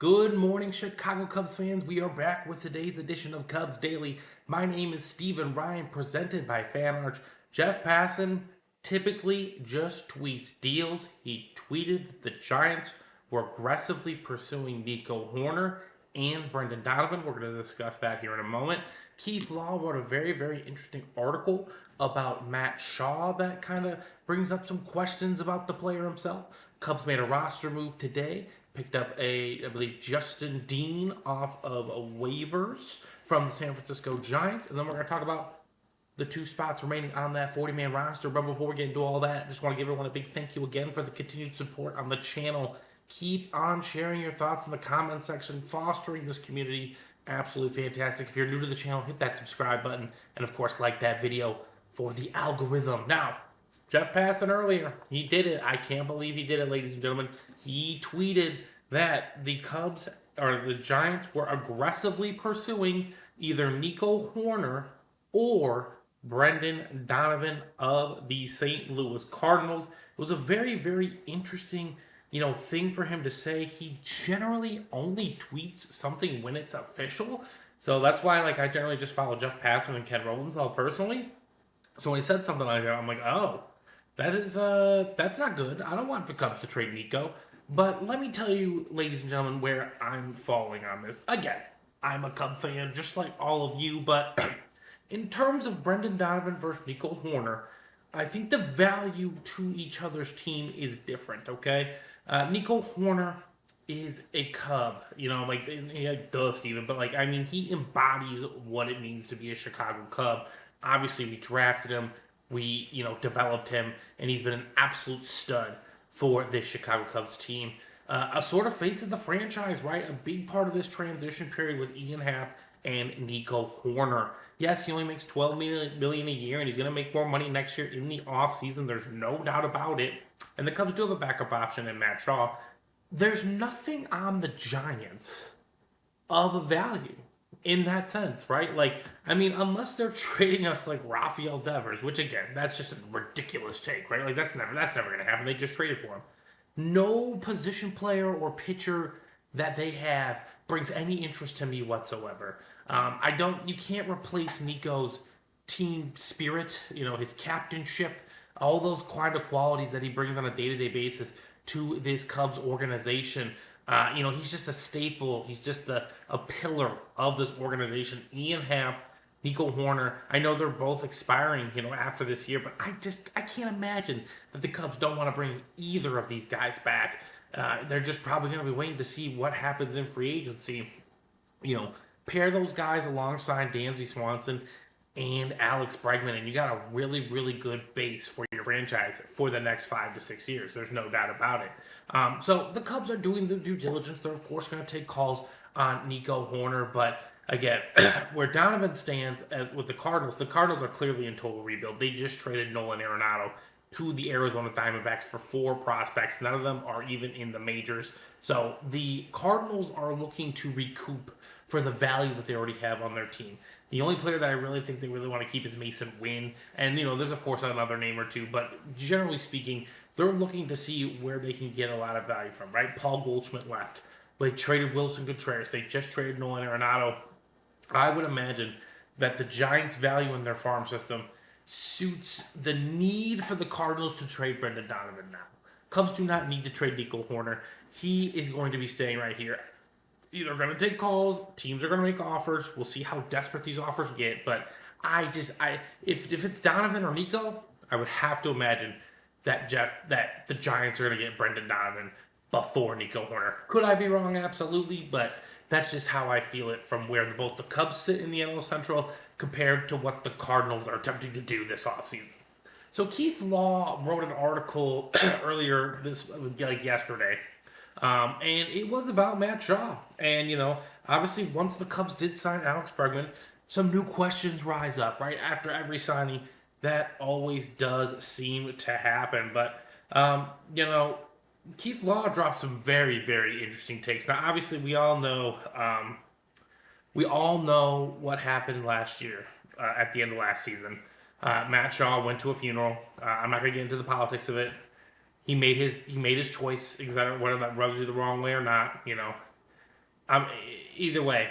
Good morning, Chicago Cubs fans. We are back with today's edition of Cubs Daily. My name is Steven Ryan, presented by FanArch. Jeff Passan typically just tweets deals. He tweeted that the Giants were aggressively pursuing Nico Horner and Brendan Donovan. We're going to discuss that here in a moment. Keith Law wrote a very interesting article about Matt Shaw that kind of brings up some questions about the player himself. Cubs made a roster move today, picked up I believe, Justin Dean off of waivers from the San Francisco Giants. And then we're going to talk about the two spots remaining on that 40-man roster. But before we get into all that, I just want to give everyone a big thank you again for the continued support on the channel. Keep on sharing your thoughts in the comment section, fostering this community. Absolutely fantastic. If you're new to the channel, hit that subscribe button. And of course, like that video for the algorithm. Now, Jeff Passan earlier, he did it. I can't believe he did it, ladies and gentlemen. He tweeted that the Cubs or the Giants were aggressively pursuing either Nico Horner or Brendan Donovan of the St. Louis Cardinals. It was a very interesting, thing for him to say. He generally only tweets something when it's official. So that's why, I generally just follow Jeff Passan and Ken Rosenthal personally. So when he said something like that, I'm like, oh, that's not good. I don't want the Cubs to trade Nico. But let me tell you, ladies and gentlemen, where I'm falling on this. Again, I'm a Cub fan, just like all of you, but in terms of Brendan Donovan versus Nico Horner, I think the value to each other's team is different, okay? Nico Horner is a Cub, duh, Steven, but he embodies what it means to be a Chicago Cub. Obviously, we drafted him, we, developed him, and he's been an absolute stud for this Chicago Cubs team. A sort of face of the franchise, right? A big part of this transition period with Ian Happ and Nico Horner. Yes, he only makes $12 million a year, and he's going to make more money next year in the offseason. There's no doubt about it. And the Cubs do have a backup option in Matt Shaw. There's nothing on the Giants of value in that sense, right? Unless they're trading us like Rafael Devers, which again, that's just a ridiculous take, right? That's never going to happen. They just traded for him. No position player or pitcher that they have brings any interest to me whatsoever. You can't replace Nico's team spirit, his captainship, all those kind of qualities that he brings on a day-to-day basis to this Cubs organization. He's just a staple. He's just a pillar of this organization. Ian Happ, Nico Horner. I know they're both expiring, after this year, but I can't imagine that the Cubs don't want to bring either of these guys back. They're just probably going to be waiting to see what happens in free agency. Pair those guys alongside Dansby Swanson and Alex Bregman, and you got a really good base for your franchise for the next 5 to 6 years. There's no doubt about it. So the Cubs are doing the due diligence. They're, of course, going to take calls on Nico Horner, but again, where Donovan stands with the Cardinals are clearly in total rebuild. They just traded Nolan Arenado to the Arizona Diamondbacks for 4 prospects. None of them are even in the majors. So the Cardinals are looking to recoup for the value that they already have on their team. The only player that I really think they really want to keep is Mason Wynn. And, there's, of course, another name or two. But generally speaking, they're looking to see where they can get a lot of value from, right? Paul Goldschmidt left. They traded Wilson Contreras. They just traded Nolan Arenado. I would imagine that the Giants' value in their farm system suits the need for the Cardinals to trade Brendan Donovan now. Cubs do not need to trade Nico Horner. He is going to be staying right here. Either going to take calls, teams are going to make offers. We'll see how desperate these offers get. But if it's Donovan or Nico, I would have to imagine that the Giants are going to get Brendan Donovan before Nico Horner. Could I be wrong? Absolutely, but that's just how I feel it from where both the Cubs sit in the NL Central compared to what the Cardinals are attempting to do this offseason. So Keith Law wrote an article earlier yesterday, and it was about Matt Shaw. And, obviously once the Cubs did sign Alex Bregman, some new questions rise up, right? After every signing, that always does seem to happen. But, Keith Law dropped some very interesting takes. Now, obviously, we all know what happened last year at the end of last season. Matt Shaw went to a funeral. I'm not going to get into the politics of it. He made his choice, whether that rubs you the wrong way or not. Um, Either way,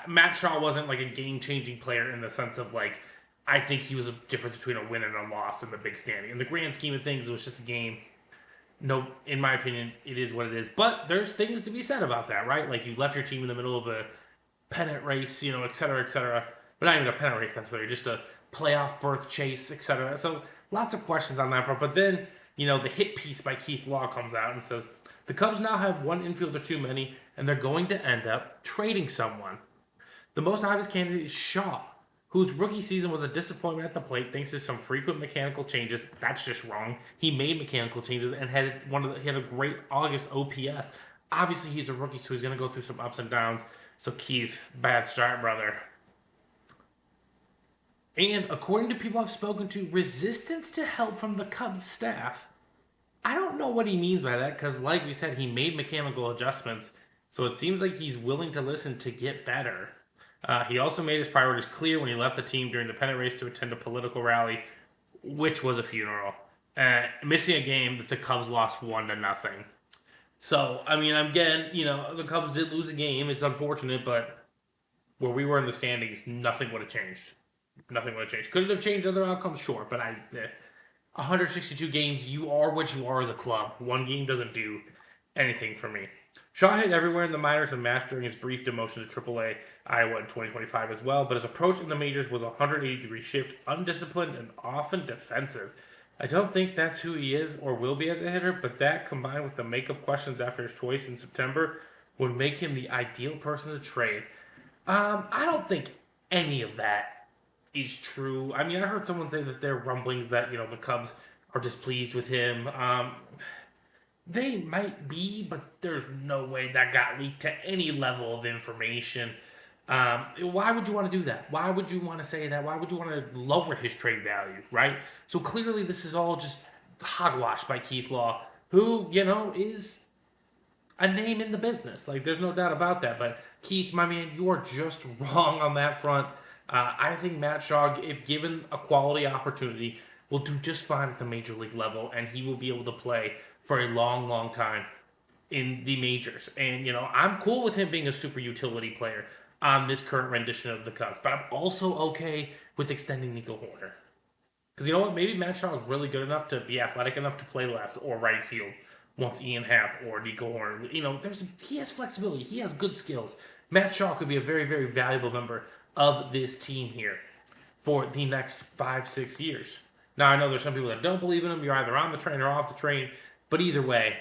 Matt Shaw wasn't like a game-changing player in the sense of like I think he was a difference between a win and a loss in the big standing. In the grand scheme of things, it was just a game. No, in my opinion, it is what it is. But there's things to be said about that, right? Like you left your team in the middle of a pennant race, et cetera, et cetera. But not even a pennant race necessarily, just a playoff berth chase, et cetera. So lots of questions on that front. But then, the hit piece by Keith Law comes out and says the Cubs now have one infielder too many, and they're going to end up trading someone. The most obvious candidate is Shaw, whose rookie season was a disappointment at the plate thanks to some frequent mechanical changes. That's just wrong. He made mechanical changes and he had a great August OPS. Obviously, he's a rookie, so he's going to go through some ups and downs. So Keith, bad start, brother. And according to people I've spoken to, resistance to help from the Cubs staff. I don't know what he means by that because, like we said, he made mechanical adjustments. So it seems like he's willing to listen to get better. He also made his priorities clear when he left the team during the pennant race to attend a political rally, which was a funeral. Missing a game that the Cubs lost 1-0. So, I mean, again, the Cubs did lose a game. It's unfortunate, but where we were in the standings, nothing would have changed. Nothing would have changed. Could it have changed other outcomes? Sure, but 162 games, you are what you are as a club. One game doesn't do anything for me. Shaw hit everywhere in the minors and matched during his brief demotion to AAA Iowa in 2025 as well, but his approach in the majors was a 180-degree shift, undisciplined and often defensive. I don't think that's who he is or will be as a hitter, but that combined with the makeup questions after his choice in September would make him the ideal person to trade. I don't think any of that is true. I mean, I heard someone say that there are rumblings that, the Cubs are displeased with him. They might be, but there's no way that got leaked to any level of information. Why would you want to do that? Why would you want to say that? Why would you want to lower his trade value, right? So clearly this is all just hogwash by Keith Law, who, is a name in the business. Like, there's no doubt about that. But Keith, my man, you are just wrong on that front. I think Matt Shaw, if given a quality opportunity, will do just fine at the major league level, and he will be able to play for a long, long time in the majors. And, I'm cool with him being a super utility player on this current rendition of the Cubs, but I'm also okay with extending Nico Hoerner. Because you know what? Maybe Matt Shaw is really good enough to be athletic enough to play left or right field once Ian Happ or Nico Hoerner. He has flexibility. He has good skills. Matt Shaw could be a very, very valuable member of this team here for the next 5-6 years. Now, I know there's some people that don't believe in him. You're either on the train or off the train. But either way,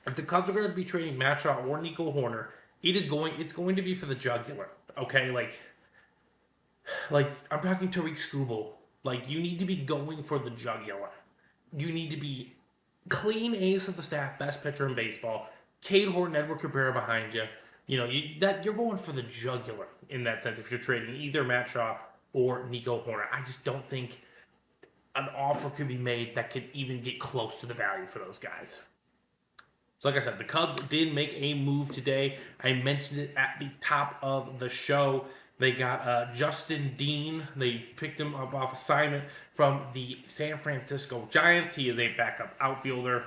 if the Cubs are going to be trading Matt Shaw or Nico Hoerner, it's going to be for the jugular. Okay, like I'm talking Tariq Skubal. Like, you need to be going for the jugular. You need to be clean ace of the staff, best pitcher in baseball. Cade Horton, Edward Cabrera behind you. You're going for the jugular in that sense if you're trading either Matt Shaw or Nico Hoerner. I just don't think an offer could be made that could even get close to the value for those guys. So like I said, the Cubs did make a move today. I mentioned it at the top of the show. They got Justin Dean. They picked him up off assignment from the San Francisco Giants. He is a backup outfielder.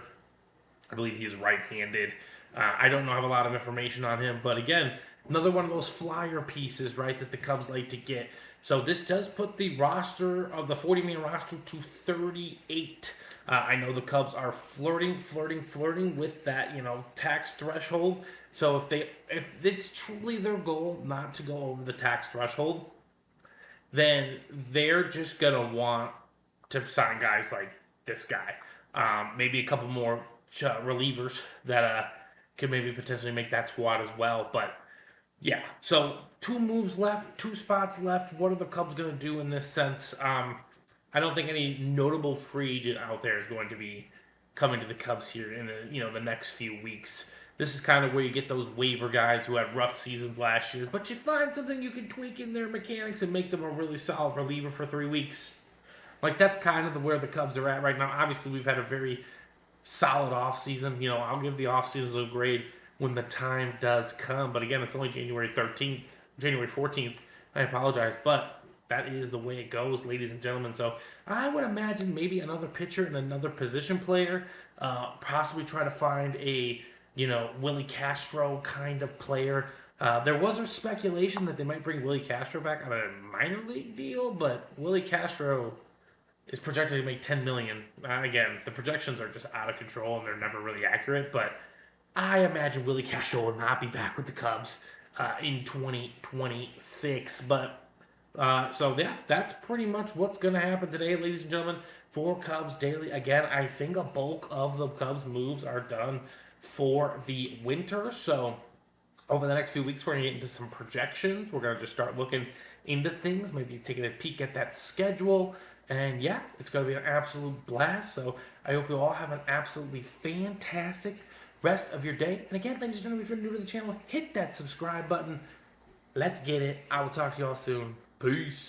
I believe he is right-handed. I don't have a lot of information on him, but again, another one of those flyer pieces, right, that the Cubs like to get. So this does put the roster of the 40-man roster to 38. I know the Cubs are flirting with that, tax threshold. So if it's truly their goal not to go over the tax threshold, then they're just gonna want to sign guys like this guy. Maybe a couple more relievers that could maybe potentially make that squad as well. But yeah, so 2 moves left, 2 spots left. What are the Cubs going to do in this sense? I don't think any notable free agent out there is going to be coming to the Cubs here in the next few weeks. This is kind of where you get those waiver guys who had rough seasons last year, but you find something you can tweak in their mechanics and make them a really solid reliever for 3 weeks. Like, that's kind of where the Cubs are at right now. Obviously, we've had a very solid offseason. I'll give the offseason a grade when the time does come. But again, it's only January 14th. I apologize, but that is the way it goes, ladies and gentlemen. So I would imagine maybe another pitcher and another position player, possibly try to find a, Willie Castro kind of player There was a speculation that they might bring Willie Castro back on a minor league deal, but Willie Castro is projected to make 10 million. Again, the projections are just out of control and they're never really accurate. But I imagine Willie Castro will not be back with the Cubs in 2026. But so yeah, that's pretty much what's going to happen today, ladies and gentlemen, for Cubs Daily. Again, I think a bulk of the Cubs moves are done for the winter. So over the next few weeks, we're going to get into some projections. We're going to just start looking into things, maybe taking a peek at that schedule. And yeah, it's going to be an absolute blast. So I hope you all have an absolutely fantastic rest of your day. And again, ladies and gentlemen, if you're new to the channel, hit that subscribe button. Let's get it. I will talk to you all soon. Peace.